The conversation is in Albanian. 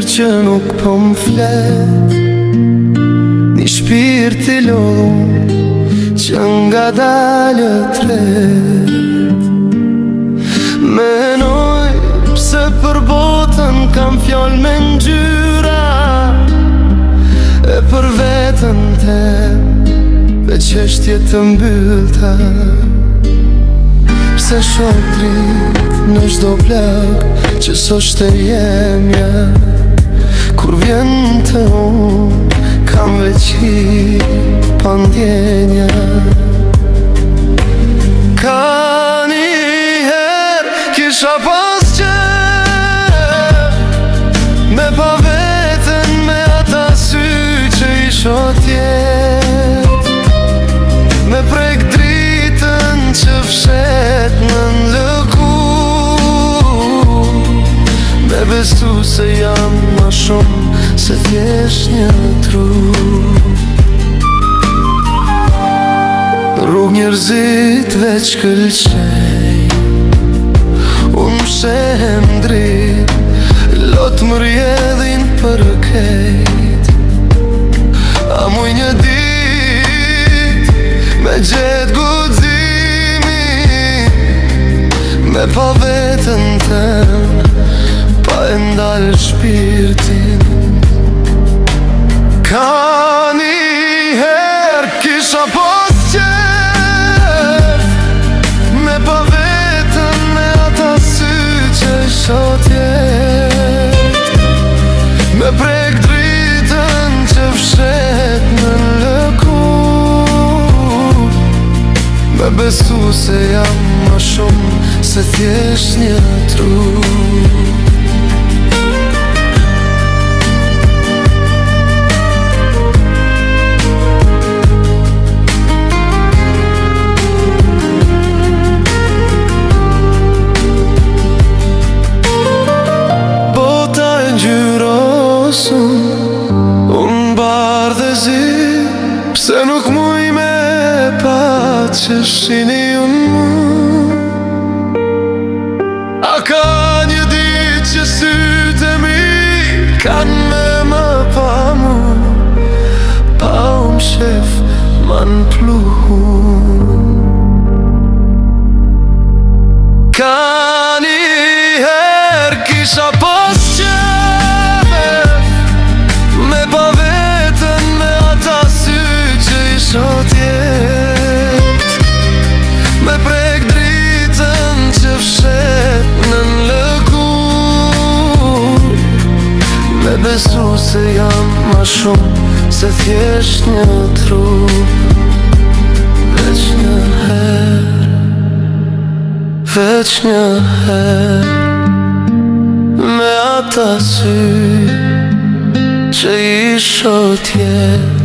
që nuk po m'flet, një shpirt I lodhun që nga dalët tret. Menoj pse për botën kam fjall me ngjyra, e për vetën tem dhe çështje të mbyllta. Pse shoh drit në çdo plak që s'osht e jemja, kur vjen të unë kam veç hi pa ndjenja. Ka njëherë kisha pas qef me pa veten, me ata sy që I shoh tjet, me prek dritën që fshet në lëkur, me bestu se jam ma shumë se thjesht një tru. Rrug njerëzit veç këlqej, unë mshehem drit, lot më rjedhin për kejt. A muj një dit me gjet guximin, me pa vetën tem, pa e ndal shpirtin. Ka njëherë kisha pas qef me pa vetën, me ata sy që I shoh tjet, me prek dritën që fshet në lëkur, me besu se jam ma shumë se thjesht një tru. Unë bar dhe zi, pse nuk muj me pa që shini unë mu. A ka një dit që sytë e mi kan me më pa mu, pa shef ma n'plu. Ka njëherë kisha pas shoh tjet, me prek dritën që fshet në lëkur, me besu se jam ma shumë se thjesht një tru. Veç një herë, veç një herë, me ata sy që I shoh tjet,